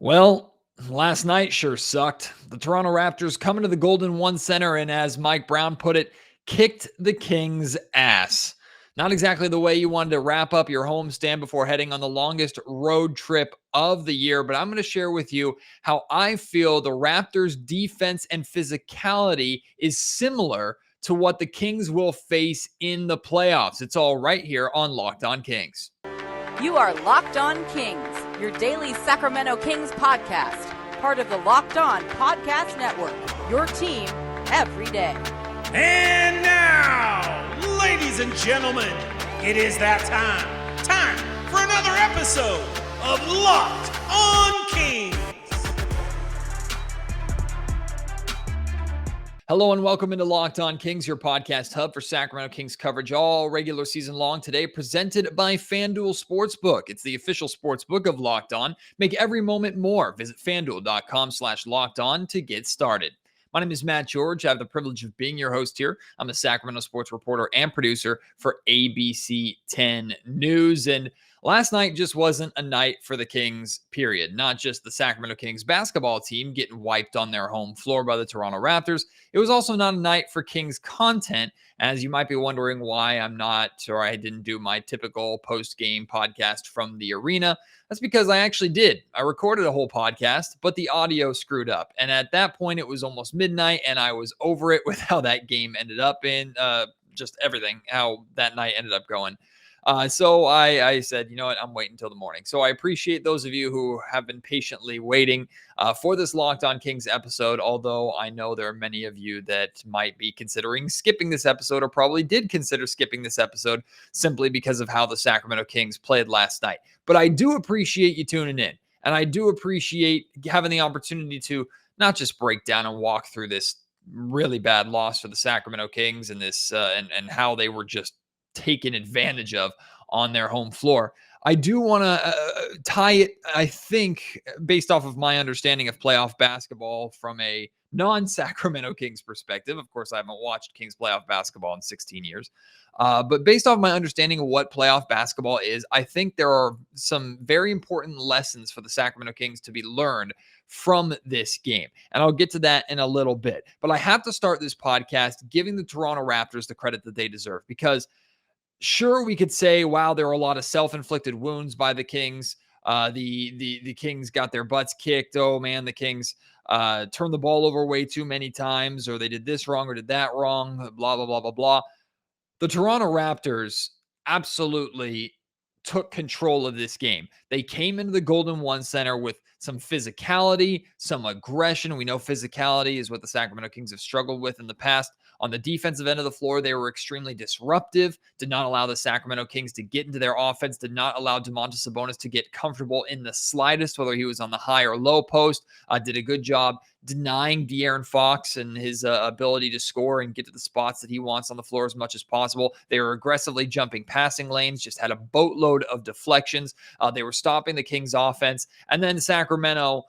Well, last night sure sucked. The Toronto Raptors coming to the Golden One Center and, as Mike Brown put it, kicked the Kings' ass. Not exactly the way you wanted to wrap up your homestand before heading on the longest road trip of the year, but I'm going to share with you how I feel the Raptors' defense and physicality is similar to what the Kings will face in the playoffs. It's all right here on Locked On Kings. You are Locked On Kings, your daily Sacramento Kings podcast, part of the Locked On Podcast Network, your team every day. And now, ladies and gentlemen, it is that time. Time for another episode of Locked On Kings. Hello and welcome into Locked On Kings, your podcast hub for Sacramento Kings coverage all regular season long. Today, presented by FanDuel Sportsbook. It's the official sportsbook of Locked On. Make every moment more. Visit FanDuel.com/Locked On to get started. My name is Matt George. I have the privilege of being your host here. I'm a Sacramento sports reporter and producer for ABC 10 News. And last night just wasn't a night for the Kings, period. Not just the Sacramento Kings basketball team getting wiped on their home floor by the Toronto Raptors. It was also not a night for Kings content, as you might be wondering why I didn't do my typical post-game podcast from the arena. That's because I actually did. I recorded a whole podcast, but the audio screwed up. And at that point, it was almost midnight, and I was over it with how that game ended up in just everything, how that night ended up going. So I said, you know what, I'm waiting until the morning. So I appreciate those of you who have been patiently waiting for this Locked On Kings episode, although I know there are many of you that might be considering skipping this episode or probably did consider skipping this episode simply because of how the Sacramento Kings played last night. But I do appreciate you tuning in, and I do appreciate having the opportunity to not just break down and walk through this really bad loss for the Sacramento Kings and this and how they were just taken advantage of on their home floor. I do want to tie it, I think, based off of my understanding of playoff basketball from a non-Sacramento Kings perspective. Of course, I haven't watched Kings playoff basketball in 16 years. But based off my understanding of what playoff basketball is, I think there are some very important lessons for the Sacramento Kings to be learned from this game. And I'll get to that in a little bit. But I have to start this podcast giving the Toronto Raptors the credit that they deserve, because sure, we could say, wow, there were a lot of self-inflicted wounds by the Kings. The Kings got their butts kicked. Oh, man, the Kings turned the ball over way too many times, or they did this wrong or did that wrong, blah, blah, blah, blah, blah. The Toronto Raptors absolutely took control of this game. They came into the Golden One Center with some physicality, some aggression. We know physicality is what the Sacramento Kings have struggled with in the past. On the defensive end of the floor, they were extremely disruptive, did not allow the Sacramento Kings to get into their offense, did not allow Domantas Sabonis to get comfortable in the slightest, whether he was on the high or low post. Did a good job denying De'Aaron Fox and his ability to score and get to the spots that he wants on the floor as much as possible. They were aggressively jumping passing lanes, just had a boatload of deflections. They were stopping the Kings offense. And then Sacramento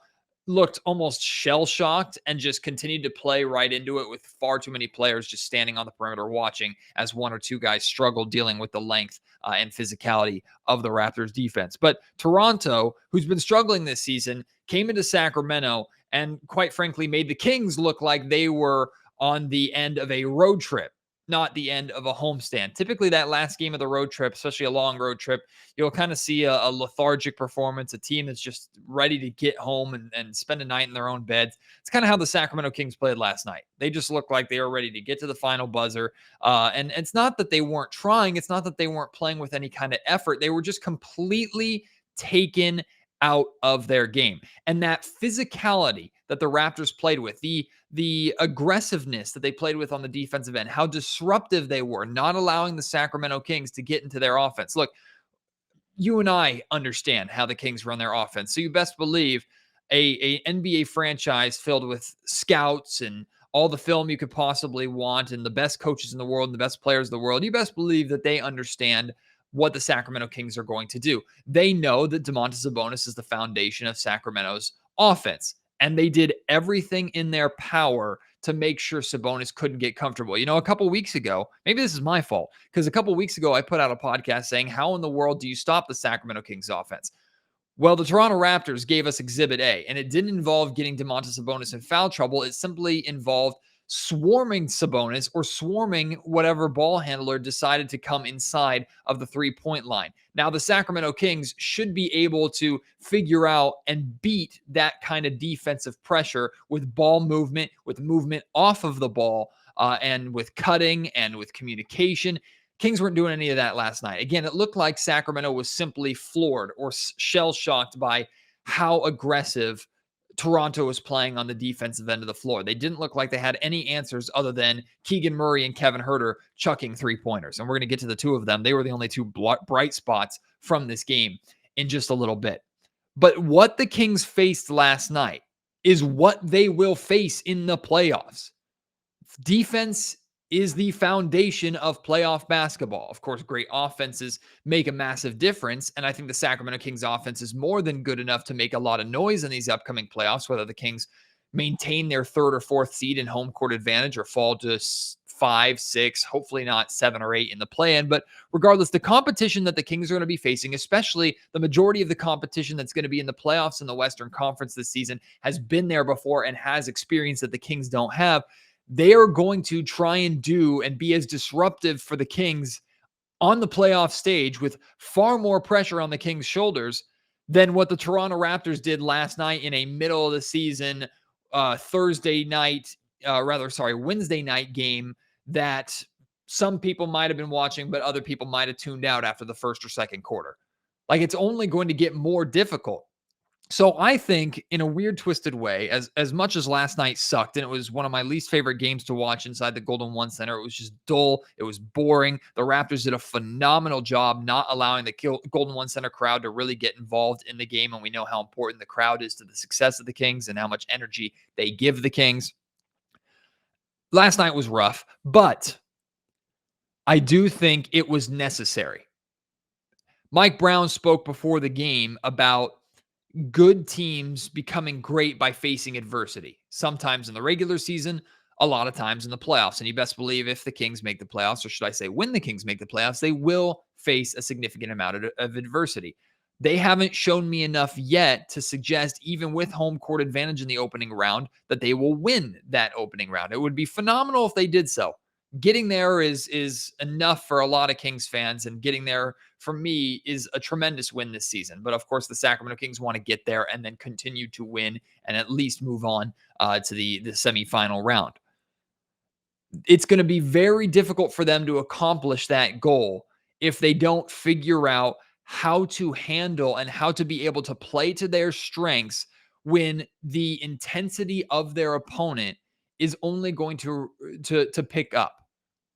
looked almost shell-shocked and just continued to play right into it with far too many players just standing on the perimeter watching as one or two guys struggled dealing with the length and physicality of the Raptors defense. But Toronto, who's been struggling this season, came into Sacramento and quite frankly made the Kings look like they were on the end of a road trip, not the end of a homestand. Typically, that last game of the road trip, especially a long road trip, you'll kind of see a lethargic performance, a team that's just ready to get home and spend a night in their own beds. It's kind of how the Sacramento Kings played last night. They just looked like they were ready to get to the final buzzer. And it's not that they weren't trying. It's not that they weren't playing with any kind of effort. They were just completely taken out of their game. And that physicality that the Raptors played with, the aggressiveness that they played with on the defensive end, how disruptive they were, not allowing the Sacramento Kings to get into their offense. Look, you and I understand how the Kings run their offense. So you best believe a NBA franchise filled with scouts and all the film you could possibly want and the best coaches in the world and the best players in the world, you best believe that they understand what the Sacramento Kings are going to do. They know that Domantas Sabonis is the foundation of Sacramento's offense, and they did everything in their power to make sure Sabonis couldn't get comfortable. You know, a couple weeks ago, maybe this is my fault, because a couple weeks ago I put out a podcast saying, how in the world do you stop the Sacramento Kings offense? Well, the Toronto Raptors gave us Exhibit A, and it didn't involve getting Domantas Sabonis in foul trouble. It simply involved swarming Sabonis or swarming whatever ball handler decided to come inside of the three-point line. Now, the Sacramento Kings should be able to figure out and beat that kind of defensive pressure with ball movement, with movement off of the ball, and with cutting and with communication. Kings weren't doing any of that last night. Again, it looked like Sacramento was simply floored or shell-shocked by how aggressive Toronto was playing on the defensive end of the floor. They didn't look like they had any answers other than Keegan Murray and Kevin Huerter chucking three-pointers. And we're going to get to the two of them. They were the only two bright spots from this game in just a little bit. But what the Kings faced last night is what they will face in the playoffs. Defense is the foundation of playoff basketball. Of course, great offenses make a massive difference, and I think the Sacramento Kings offense is more than good enough to make a lot of noise in these upcoming playoffs, whether the Kings maintain their third or fourth seed in home court advantage or fall to 5, 6, hopefully not 7 or 8 in the play-in. But regardless, the competition that the Kings are going to be facing, especially the majority of the competition that's going to be in the playoffs in the Western Conference this season, has been there before and has experience that the Kings don't have. They are going to try and do and be as disruptive for the Kings on the playoff stage with far more pressure on the Kings' shoulders than what the Toronto Raptors did last night in a middle of the season Wednesday night game that some people might have been watching, but other people might have tuned out after the first or second quarter. Like, it's only going to get more difficult. So I think, in a weird, twisted way, as much as last night sucked, and it was one of my least favorite games to watch inside the Golden One Center, it was just dull. It was boring. The Raptors did a phenomenal job not allowing the Golden One Center crowd to really get involved in the game, and we know how important the crowd is to the success of the Kings and how much energy they give the Kings. Last night was rough, but I do think it was necessary. Mike Brown spoke before the game about good teams becoming great by facing adversity, sometimes in the regular season, a lot of times in the playoffs. And you best believe if the Kings make the playoffs, or should I say when the Kings make the playoffs, they will face a significant amount of adversity. They haven't shown me enough yet to suggest, even with home court advantage in the opening round, that they will win that opening round. It would be phenomenal if they did so. Getting there is enough for a lot of Kings fans, and getting there for me is a tremendous win this season. But of course, the Sacramento Kings want to get there and then continue to win and at least move on to the semifinal round. It's going to be very difficult for them to accomplish that goal if they don't figure out how to handle and how to be able to play to their strengths when the intensity of their opponent is only going to pick up.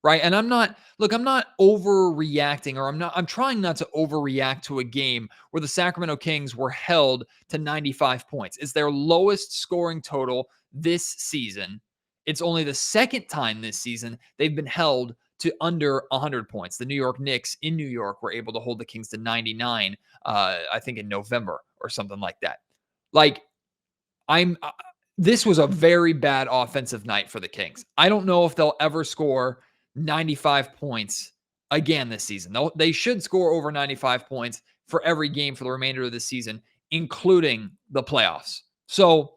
Right. And I'm not overreacting, or I'm trying not to overreact to a game where the Sacramento Kings were held to 95 points. It's their lowest scoring total this season. It's only the second time this season they've been held to under 100 points. The New York Knicks in New York were able to hold the Kings to 99, I think in November or something like that. Like, this was a very bad offensive night for the Kings. I don't know if they'll ever score 95 points again this season. They should score over 95 points for every game for the remainder of the season, including the playoffs. So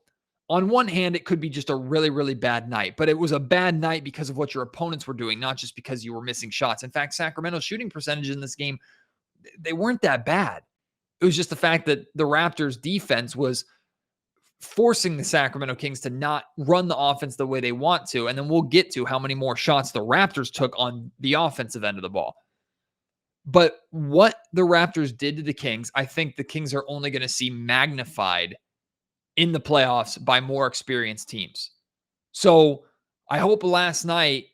on one hand, it could be just a really, really bad night, but it was a bad night because of what your opponents were doing, not just because you were missing shots. In fact, Sacramento's shooting percentage in this game, they weren't that bad. It was just the fact that the Raptors defense was forcing the Sacramento Kings to not run the offense the way they want to. And then we'll get to how many more shots the Raptors took on the offensive end of the ball. But what the Raptors did to the Kings, I think the Kings are only going to see magnified in the playoffs by more experienced teams. So I hope last night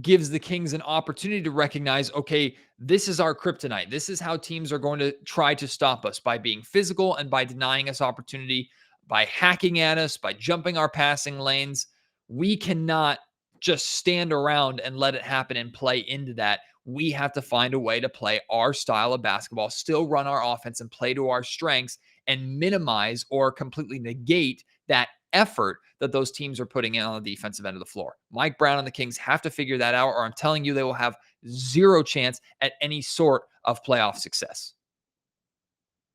gives the Kings an opportunity to recognize, okay, this is our kryptonite. This is how teams are going to try to stop us, by being physical and by denying us opportunity, by hacking at us, by jumping our passing lanes. We cannot just stand around and let it happen and play into that. We have to find a way to play our style of basketball, still run our offense and play to our strengths, and minimize or completely negate that effort that those teams are putting in on the defensive end of the floor. Mike Brown and the Kings have to figure that out, or I'm telling you, they will have zero chance at any sort of playoff success.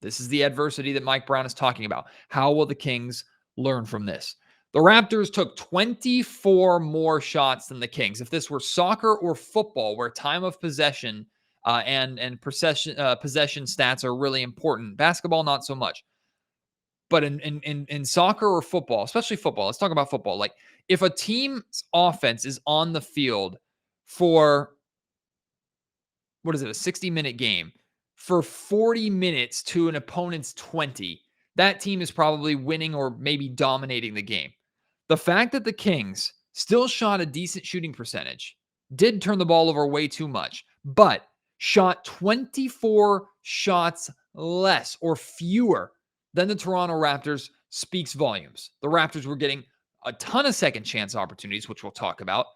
This is the adversity that Mike Brown is talking about. How will the Kings learn from this? The Raptors took 24 more shots than the Kings. If this were soccer or football, where time of possession and possession stats are really important, basketball not so much. But in soccer or football, especially football, let's talk about football. Like if a team's offense is on the field for a 60-minute game for 40 minutes to an opponent's 20, that team is probably winning or maybe dominating the game. The fact that the Kings still shot a decent shooting percentage, did turn the ball over way too much, but shot 24 shots less or fewer than the Toronto Raptors speaks volumes. The Raptors were getting a ton of second chance opportunities, which we'll talk about.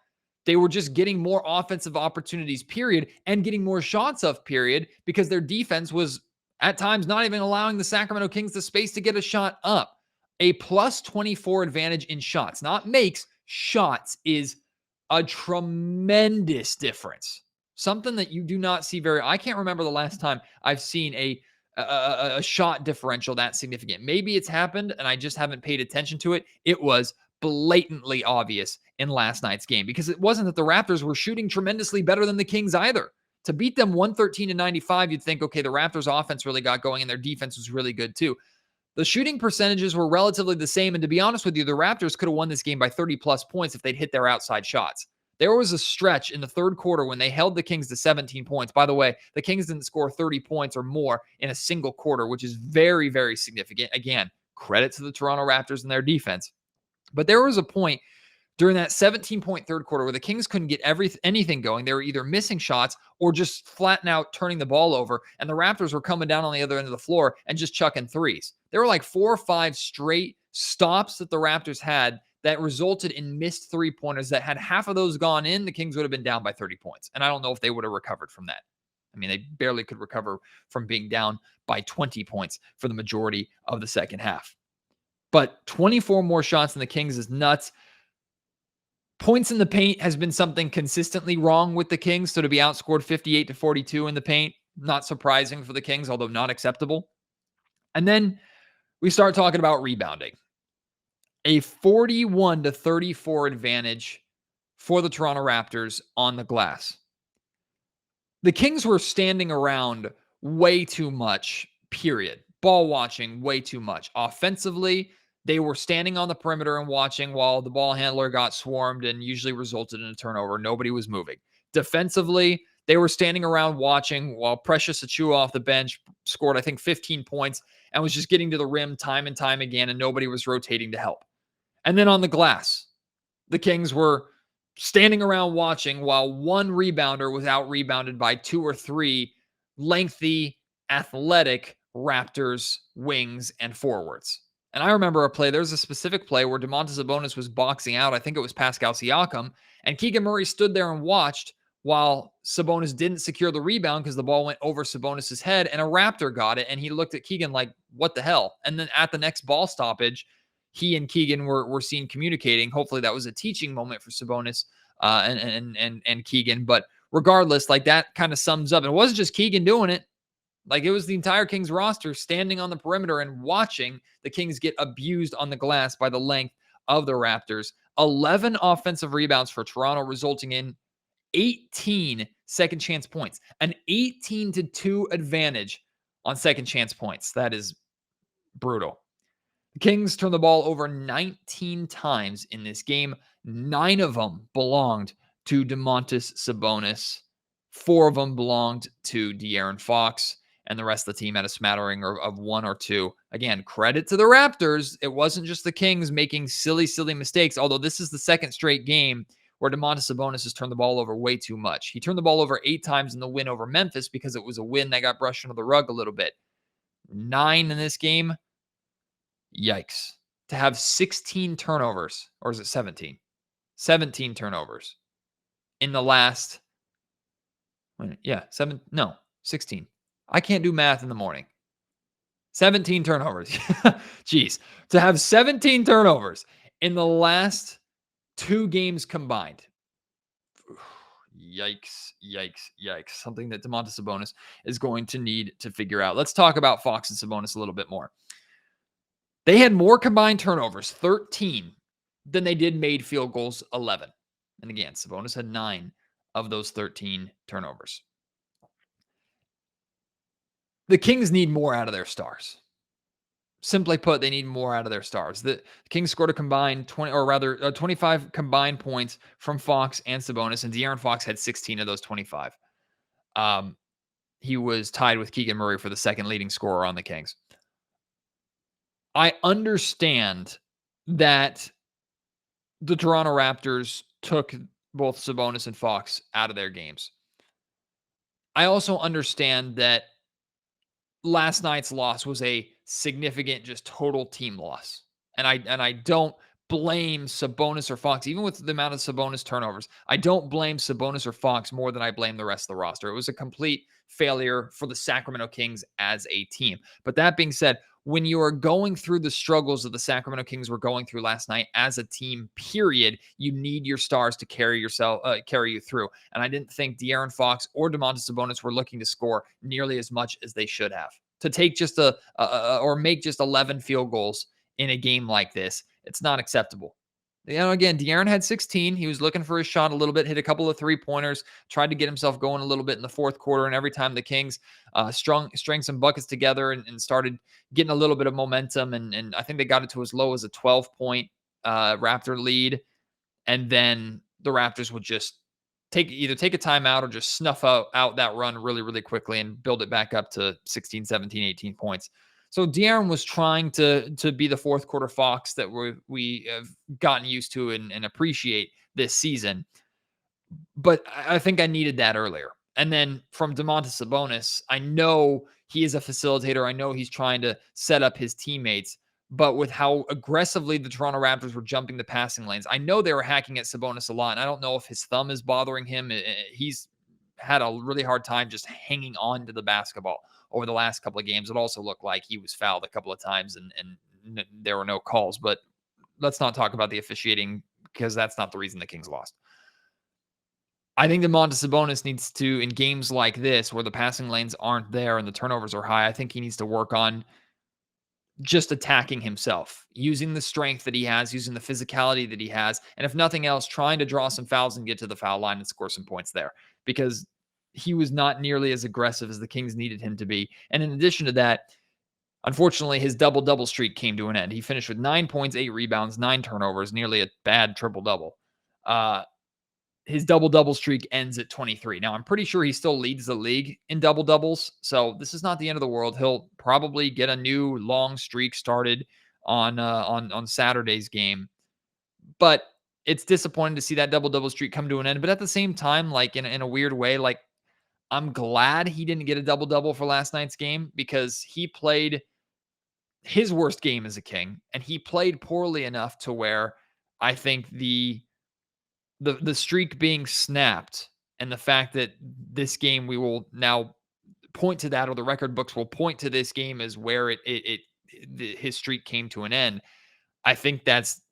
They were just getting more offensive opportunities, period, and getting more shots of, period, because their defense was at times not even allowing the Sacramento Kings the space to get a shot up. A plus 24 advantage in shots, not makes, shots is a tremendous difference. Something that you do not see I can't remember the last time I've seen a shot differential that significant. Maybe it's happened and I just haven't paid attention to it. It was blatantly obvious in last night's game because it wasn't that the Raptors were shooting tremendously better than the Kings either. To beat them 113-95, you'd think, okay, the Raptors offense really got going and their defense was really good too. The shooting percentages were relatively the same. And to be honest with you, the Raptors could have won this game by 30 plus points if they'd hit their outside shots. There was a stretch in the third quarter when they held the Kings to 17 points. By the way, the Kings didn't score 30 points or more in a single quarter, which is very, very significant. Again, credit to the Toronto Raptors and their defense. But there was a point during that 17-point third quarter where the Kings couldn't get anything going. They were either missing shots or just flatten out turning the ball over, and the Raptors were coming down on the other end of the floor and just chucking threes. There were like 4 or 5 straight stops that the Raptors had that resulted in missed three-pointers that had half of those gone in, the Kings would have been down by 30 points. And I don't know if they would have recovered from that. I mean, they barely could recover from being down by 20 points for the majority of the second half. But 24 more shots than the Kings is nuts. Points in the paint has been something consistently wrong with the Kings. So to be outscored 58-42 in the paint, not surprising for the Kings, although not acceptable. And then we start talking about rebounding. A 41-34 advantage for the Toronto Raptors on the glass. The Kings were standing around way too much, period. Ball watching way too much. Offensively, they were standing on the perimeter and watching while the ball handler got swarmed and usually resulted in a turnover. Nobody was moving. Defensively, they were standing around watching while Precious Achiuwa off the bench scored, I think, 15 points and was just getting to the rim time and time again, and nobody was rotating to help. And then on the glass, the Kings were standing around watching while one rebounder was out-rebounded by 2 or 3 lengthy, athletic Raptors wings and forwards. And I remember a play, there's a specific play where Domantas Sabonis was boxing out, I think it was Pascal Siakam, and Keegan Murray stood there and watched while Sabonis didn't secure the rebound because the ball went over Sabonis' head, and a Raptor got it, and he looked at Keegan like, what the hell? And then at the next ball stoppage, he and Keegan were seen communicating. Hopefully that was a teaching moment for Sabonis and Keegan. But regardless, like that kind of sums up. It wasn't just Keegan doing it. Like it was the entire Kings roster standing on the perimeter and watching the Kings get abused on the glass by the length of the Raptors. 11 offensive rebounds for Toronto, resulting in 18 second chance points. An 18-2 advantage on second chance points. That is brutal. The Kings turned the ball over 19 times in this game. 9 of them belonged to Domantas Sabonis. 4 of them belonged to De'Aaron Fox. And the rest of the team had a smattering of 1 or 2. Again, credit to the Raptors. It wasn't just the Kings making silly mistakes, although this is the second straight game where Domantas Sabonis has turned the ball over way too much. He turned the ball over 8 times in the win over Memphis because it was a win that got brushed under the rug a little bit. 9 in this game. Yikes. To have 16 turnovers, or is it 17? 17 turnovers in the last, 16. I can't do math in the morning. 17 turnovers. Jeez. To have 17 turnovers in the last 2 games combined. Yikes. Something that Domantas Sabonis is going to need to figure out. Let's talk about Fox and Sabonis a little bit more. They had more combined turnovers, 13, than they did made field goals, 11. And again, Sabonis had 9 of those 13 turnovers. The Kings need more out of their stars. Simply put, they need more out of their stars. The Kings scored a combined 25 combined points from Fox and Sabonis, and De'Aaron Fox had 16 of those 25. He was tied with Keegan Murray for the second leading scorer on the Kings. I understand that the Toronto Raptors took both Sabonis and Fox out of their games. I also understand that last night's loss was a significant, just total team loss. And I don't blame Sabonis or Fox, even with the amount of Sabonis turnovers. I don't blame Sabonis or Fox more than I blame the rest of the roster. It was a complete failure for the Sacramento Kings as a team. But that being said, when you are going through the struggles that the Sacramento Kings were going through last night as a team, period, you need your stars to carry you through. And I didn't think De'Aaron Fox or Domantas Sabonis were looking to score nearly as much as they should have. To take just or make just 11 field goals in a game like this, it's not acceptable. Again, De'Aaron had 16. He was looking for his shot a little bit, hit a couple of three-pointers, tried to get himself going a little bit in the fourth quarter. And every time the Kings strung some buckets together and started getting a little bit of momentum, and I think they got it to as low as a 12-point Raptor lead. And then the Raptors would just either take a timeout or just snuff out that run really, really quickly and build it back up to 16, 17, 18 points. So De'Aaron was trying to be the fourth quarter Fox that we have gotten used to and appreciate this season. But I think I needed that earlier. And then from Domantas Sabonis, I know he is a facilitator. I know he's trying to set up his teammates. But with how aggressively the Toronto Raptors were jumping the passing lanes, I know they were hacking at Sabonis a lot. And I don't know if his thumb is bothering him. He's had a really hard time just hanging on to the basketball over the last couple of games. It also looked like he was fouled a couple of times and there were no calls. But let's not talk about the officiating because that's not the reason the Kings lost. I think Domantas Sabonis needs to, in games like this where the passing lanes aren't there and the turnovers are high, I think he needs to work on just attacking himself, using the strength that he has, using the physicality that he has, and if nothing else, trying to draw some fouls and get to the foul line and score some points there, because he was not nearly as aggressive as the Kings needed him to be. And in addition to that, unfortunately, his double-double streak came to an end. He finished with 9 points, 8 rebounds, 9 turnovers, nearly a bad triple-double. His double-double streak ends at 23. Now, I'm pretty sure he still leads the league in double-doubles, so this is not the end of the world. He'll probably get a new long streak started on Saturday's game. But it's disappointing to see that double-double streak come to an end. But at the same time, like in a weird way, like I'm glad he didn't get a double-double for last night's game because he played his worst game as a King, and he played poorly enough to where I think the streak being snapped and the fact that this game we will now point to that, or the record books will point to this game as where his streak came to an end. I think that's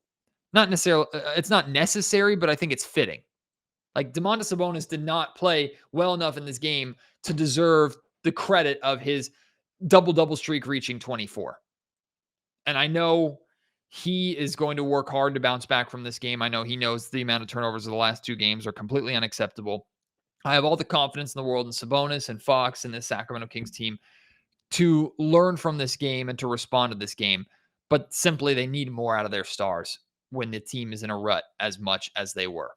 not necessarily, it's not necessary, but I think it's fitting. Like Domantas Sabonis did not play well enough in this game to deserve the credit of his double-double streak reaching 24. And I know he is going to work hard to bounce back from this game. I know he knows the amount of turnovers of the last 2 games are completely unacceptable. I have all the confidence in the world in Sabonis and Fox and this Sacramento Kings team to learn from this game and to respond to this game. But simply, they need more out of their stars when the team is in a rut as much as they were.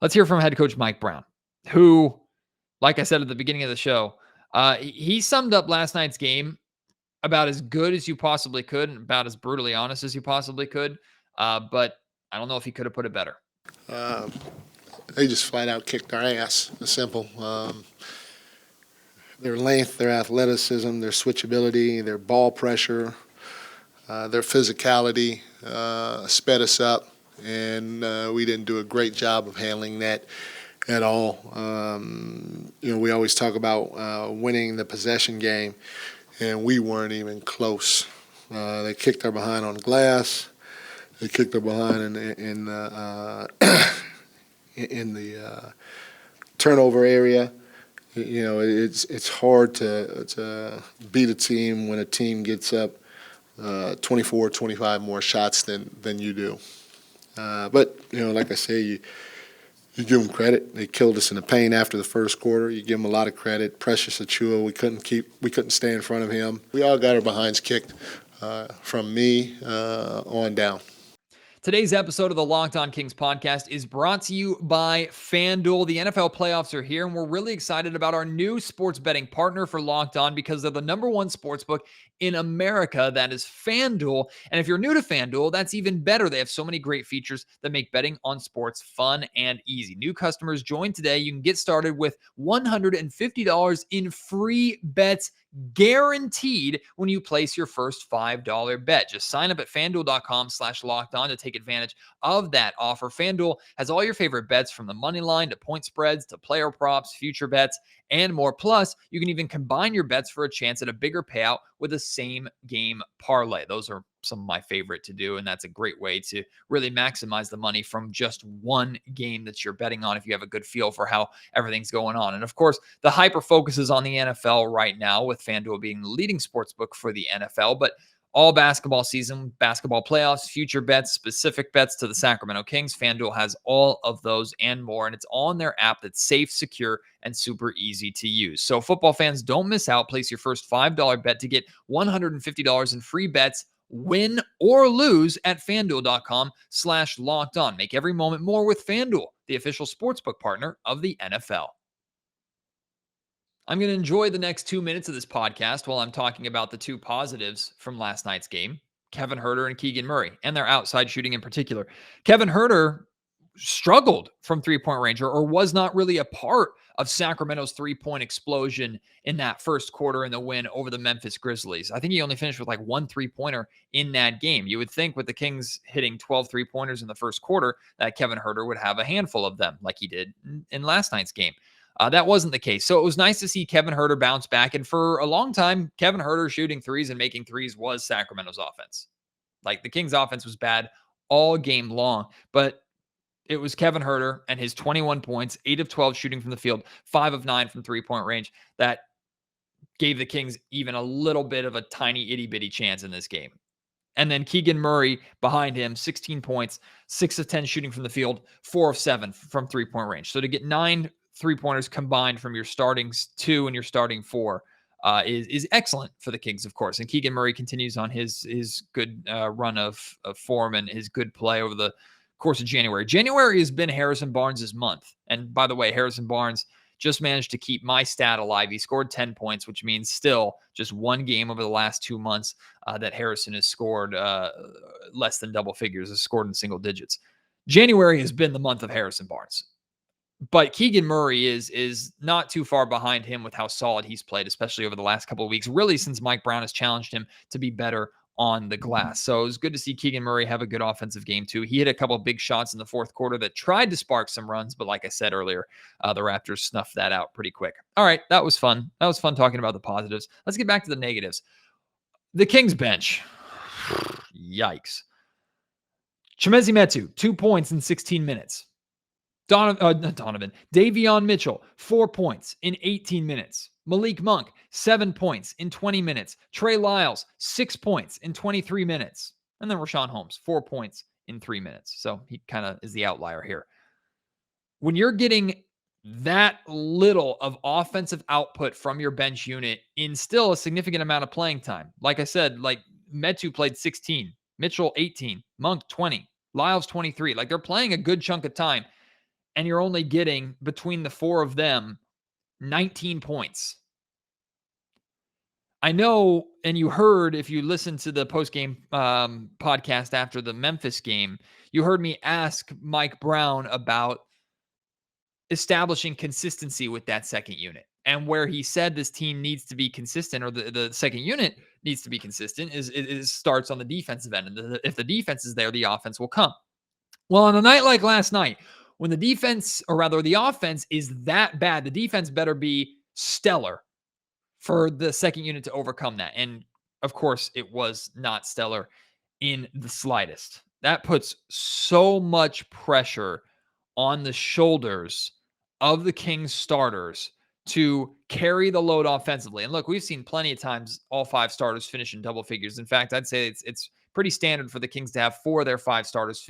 Let's hear from head coach Mike Brown, who, like I said at the beginning of the show, he summed up last night's game about as good as you possibly could and about as brutally honest as you possibly could. But I don't know if he could have put it better. They just flat out kicked our ass. It's simple. Their length, their athleticism, their switchability, their ball pressure, their physicality sped us up, and we didn't do a great job of handling that at all. We always talk about winning the possession game, and we weren't even close. They kicked our behind on glass. They kicked our behind in the turnover area. It's hard to beat a team when a team gets up 24, 25 more shots than you do. But like I say, you give them credit. They killed us in the paint after the first quarter. You give them a lot of credit. Precious Achiuwa, we couldn't stay in front of him. We all got our behinds kicked from me on down. Today's episode of the Locked On Kings podcast is brought to you by FanDuel. The NFL playoffs are here, and we're really excited about our new sports betting partner for Locked On because they're the #1 sportsbook in America. That is FanDuel. And if you're new to FanDuel, that's even better. They have so many great features that make betting on sports fun and easy. New customers join today. You can get started with $150 in free bets guaranteed when you place your first $5 bet. Just sign up at FanDuel.com/lockedon to take advantage of that offer. FanDuel has all your favorite bets from the money line to point spreads to player props, future bets, and more. Plus, you can even combine your bets for a chance at a bigger payout with a same game parlay. Those are some of my favorite to do, and that's a great way to really maximize the money from just one game that you're betting on if you have a good feel for how everything's going on. And of course, the hyper focus is on the NFL right now, with FanDuel being the leading sportsbook for the NFL, but all basketball season, basketball playoffs, future bets, specific bets to the Sacramento Kings. FanDuel has all of those and more, and it's all in their app that's safe, secure, and super easy to use. So football fans, don't miss out. Place your first $5 bet to get $150 in free bets, win or lose, at FanDuel.com/lockedon. Make every moment more with FanDuel, the official sportsbook partner of the NFL. I'm going to enjoy the next 2 minutes of this podcast while I'm talking about the two positives from last night's game, Kevin Huerter and Keegan Murray, and their outside shooting in particular. Kevin Huerter struggled from three-point range or was not really a part of Sacramento's three-point explosion in that first quarter in the win over the Memphis Grizzlies. I think he only finished with like one three-pointer in that game. You would think with the Kings hitting 12 three-pointers in the first quarter that Kevin Huerter would have a handful of them like he did in last night's game. That wasn't the case. So it was nice to see Kevin Huerter bounce back. And for a long time, Kevin Huerter shooting threes and making threes was Sacramento's offense. Like the Kings' offense was bad all game long, but it was Kevin Huerter and his 21 points, 8 of 12 shooting from the field, 5 of 9 from three-point range that gave the Kings even a little bit of a tiny itty-bitty chance in this game. And then Keegan Murray behind him, 16 points, 6 of 10 shooting from the field, 4 of 7 from three-point range. So to get 9 three-pointers combined from your starting 2 and your starting 4 is excellent for the Kings, of course. And Keegan Murray continues on his good run of form and his good play over the course of January. January has been Harrison Barnes' month. And by the way, Harrison Barnes just managed to keep my stat alive. He scored 10 points, which means still just one game over the last 2 months that Harrison has scored less than double figures, has scored in single digits. January has been the month of Harrison Barnes. But Keegan Murray is not too far behind him with how solid he's played, especially over the last couple of weeks, really since Mike Brown has challenged him to be better on the glass. So it was good to see Keegan Murray have a good offensive game too. He hit a couple of big shots in the fourth quarter that tried to spark some runs, but like I said earlier, the Raptors snuffed that out pretty quick. All right, that was fun. That was fun talking about the positives. Let's get back to the negatives. The Kings bench. Yikes. Chimezie Metu, 2 points in 16 minutes. Davion Mitchell, 4 points in 18 minutes. Malik Monk, 7 points in 20 minutes. Trey Lyles, 6 points in 23 minutes. And then Rashawn Holmes, 4 points in 3 minutes. So he kind of is the outlier here. When you're getting that little of offensive output from your bench unit in still a significant amount of playing time, like I said, like Metu played 16, Mitchell 18, Monk 20, Lyles 23. Like they're playing a good chunk of time. And you're only getting, between the 4 of them, 19 points. I know, and you heard, if you listened to the post-game podcast after the Memphis game, you heard me ask Mike Brown about establishing consistency with that second unit. And where he said this team needs to be consistent, or the second unit needs to be consistent, is it starts on the defensive end. And if the defense is there, the offense will come. Well, on a night like last night, when the defense, or rather the offense, is that bad, the defense better be stellar for the second unit to overcome that. And of course, it was not stellar in the slightest. That puts so much pressure on the shoulders of the Kings starters to carry the load offensively. And look, we've seen plenty of times all 5 starters finish in double figures. In fact, I'd say it's pretty standard for the Kings to have 4 of their 5 starters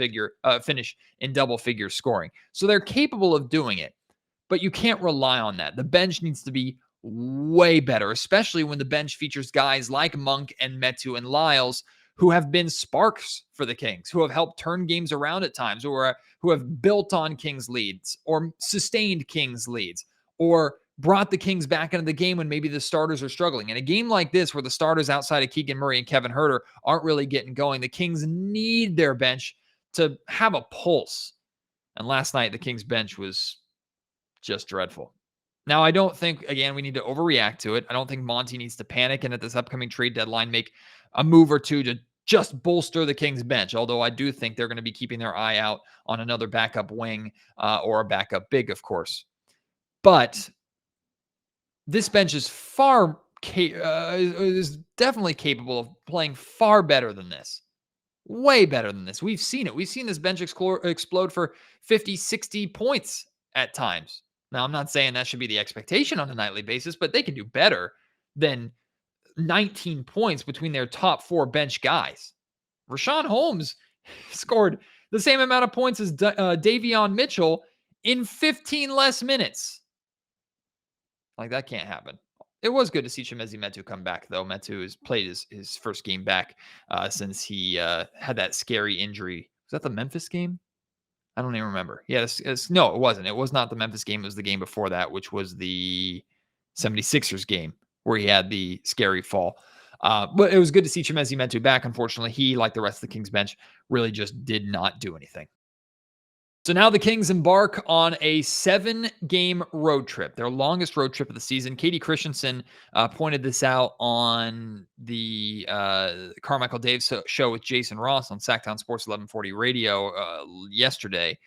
finish in double figure scoring. So they're capable of doing it, but you can't rely on that. The bench needs to be way better, especially when the bench features guys like Monk and Metu and Lyles, who have been sparks for the Kings, who have helped turn games around at times, or who have built on Kings leads or sustained Kings leads or brought the Kings back into the game when maybe the starters are struggling. In a game like this, where the starters outside of Keegan Murray and Kevin Huerter aren't really getting going, the Kings need their bench to have a pulse. And last night, the Kings bench was just dreadful. Now, I don't think, again, we need to overreact to it. I don't think Monty needs to panic and at this upcoming trade deadline make a move or two to just bolster the Kings bench, although I do think they're going to be keeping their eye out on another backup wing or a backup big, of course. But this bench is is definitely capable of playing far better than this. Way better than this. We've seen it. We've seen this bench explode for 50, 60 points at times. Now, I'm not saying that should be the expectation on a nightly basis, but they can do better than 19 points between their top 4 bench guys. Rashawn Holmes scored the same amount of points as Davion Mitchell in 15 less minutes. Like, that can't happen. It was good to see Chimezie Metu come back, though. Metu has played his first game back since he had that scary injury. Was that the Memphis game? I don't even remember. Yeah, no, it wasn't. It was not the Memphis game. It was the game before that, which was the 76ers game where he had the scary fall. But it was good to see Chimezie Metu back. Unfortunately, he, like the rest of the Kings bench, really just did not do anything. So now the Kings embark on a 7-game road trip, their longest road trip of the season. Katie Christensen pointed this out on the Carmichael Davis show with Jason Ross on Sacktown Sports 1140 Radio yesterday,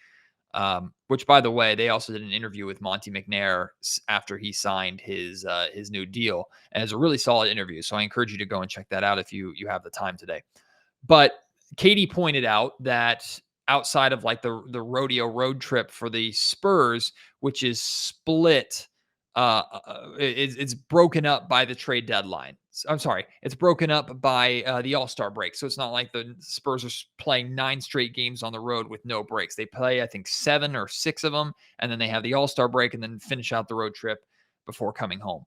which, by the way, they also did an interview with Monty McNair after he signed his new deal. And it's a really solid interview, so I encourage you to go and check that out if you have the time today. But Katie pointed out that outside of like the rodeo road trip for the Spurs, which is split, it's broken up by the trade deadline. I'm sorry, it's broken up by the All-Star break. So it's not like the Spurs are playing 9 straight games on the road with no breaks. They play, I think, 7 or 6 of them, and then they have the All-Star break and then finish out the road trip before coming home.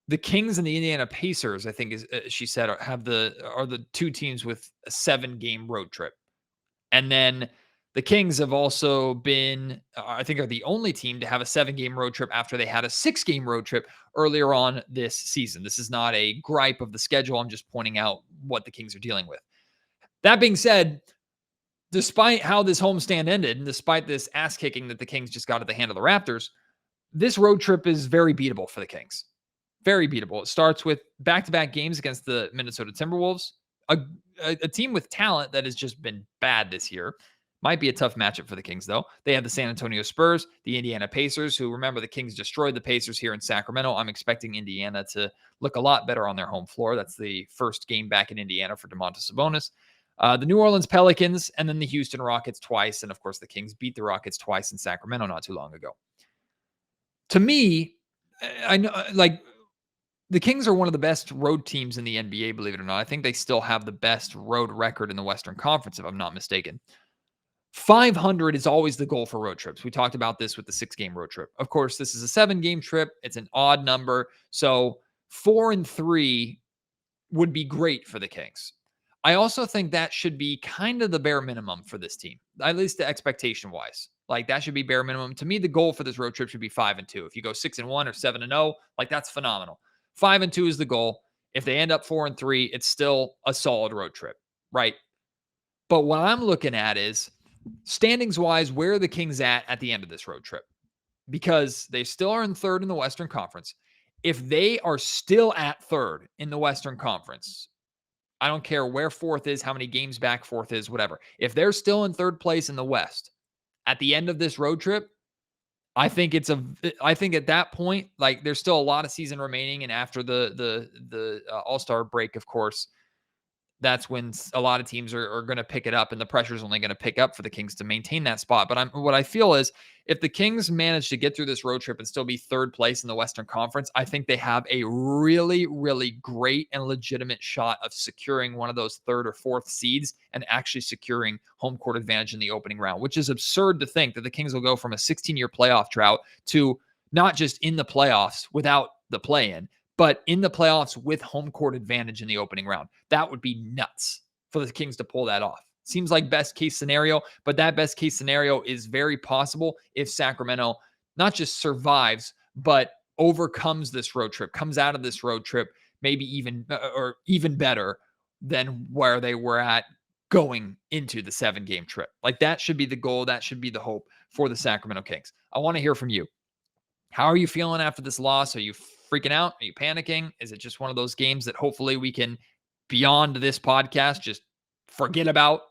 The Kings and the Indiana Pacers, I think, she said, are the 2 teams with a 7-game road trip. And then the Kings have also been, I think, are the only team to have a 7-game road trip after they had a 6-game road trip earlier on this season. This is not a gripe of the schedule. I'm just pointing out what the Kings are dealing with. That being said, despite how this homestand ended, and despite this ass kicking that the Kings just got at the hand of the Raptors, this road trip is very beatable for the Kings. Very beatable. It starts with back-to-back games against the Minnesota Timberwolves, a team with talent that has just been bad this year. Might be a tough matchup for the Kings, though. They have the San Antonio Spurs, the Indiana Pacers, who, remember, the Kings destroyed the Pacers here in Sacramento. I'm expecting Indiana to look a lot better on their home floor. That's the first game back in Indiana for Domantas Sabonis. The New Orleans Pelicans, and then the Houston Rockets twice. And, of course, the Kings beat the Rockets twice in Sacramento not too long ago. To me, I know, like, the Kings are one of the best road teams in the NBA, believe it or not. I think they still have the best road record in the Western Conference, if I'm not mistaken. 500 is always the goal for road trips. We talked about this with the 6-game road trip. Of course, this is a 7-game trip. It's an odd number. So 4-3 would be great for the Kings. I also think that should be kind of the bare minimum for this team, at least the expectation-wise. Like, that should be bare minimum. To me, the goal for this road trip should be 5-2. If you go 6-1 or 7-0, like, that's phenomenal. 5-2 is the goal. If they end up 4-3, it's still a solid road trip, right? But what I'm looking at is, standings-wise, where are the Kings at the end of this road trip? Because they still are in 3rd in the Western Conference. If they are still at 3rd in the Western Conference, I don't care where 4th is, how many games back 4th is, whatever. If they're still in 3rd place in the West at the end of this road trip, I think at that point, like, there's still a lot of season remaining, and after the All-Star break, of course, that's when a lot of teams are going to pick it up, and the pressure is only going to pick up for the Kings to maintain that spot. But what I feel is if the Kings manage to get through this road trip and still be third place in the Western Conference, I think they have a really, really great and legitimate shot of securing one of those third or fourth seeds and actually securing home court advantage in the opening round, which is absurd to think that the Kings will go from a 16-year playoff drought to not just in the playoffs without the play-in, but in the playoffs with home court advantage in the opening round. That would be nuts for the Kings to pull that off. Seems like best case scenario, but that best case scenario is very possible if Sacramento not just survives, but overcomes this road trip, comes out of this road trip, maybe even better than where they were at going into the 7-game trip. Like, that should be the goal. That should be the hope for the Sacramento Kings. I want to hear from you. How are you feeling after this loss? Are you freaking out? Are you panicking? Is it just one of those games that hopefully we can, beyond this podcast, just forget about?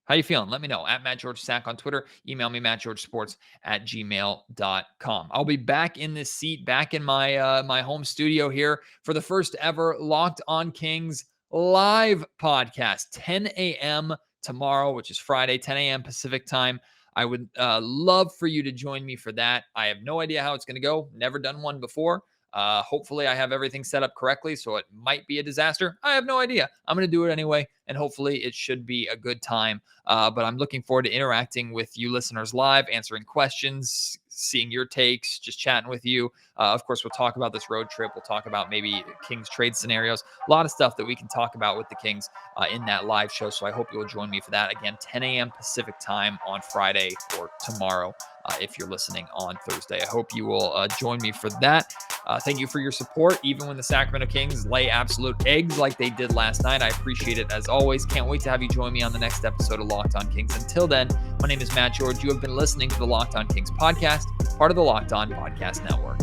How you feeling? Let me know. At Matt George Sack on Twitter. Email me, mattgeorgesports@gmail.com. I'll be back in this seat, back in my my home studio here for the first ever Locked On Kings live podcast, 10 a.m. tomorrow, which is Friday, 10 a.m. Pacific time. I would love for you to join me for that. I have no idea how it's going to go. Never done one before. Hopefully I have everything set up correctly, so it might be a disaster. I have no idea. I'm going to do it anyway, and hopefully it should be a good time. But I'm looking forward to interacting with you listeners live, answering questions, seeing your takes, just chatting with you. Of course, we'll talk about this road trip. We'll talk about maybe Kings trade scenarios, a lot of stuff that we can talk about with the Kings in that live show. So I hope you'll join me for that. Again, 10 a.m. Pacific time on Friday or tomorrow if you're listening on Thursday. I hope you will join me for that. Thank you for your support. Even when the Sacramento Kings lay absolute eggs like they did last night, I appreciate it as always. Can't wait to have you join me on the next episode of Locked On Kings. Until then, my name is Matt George. You have been listening to the Locked On Kings podcast, part of the Locked On Podcast Network.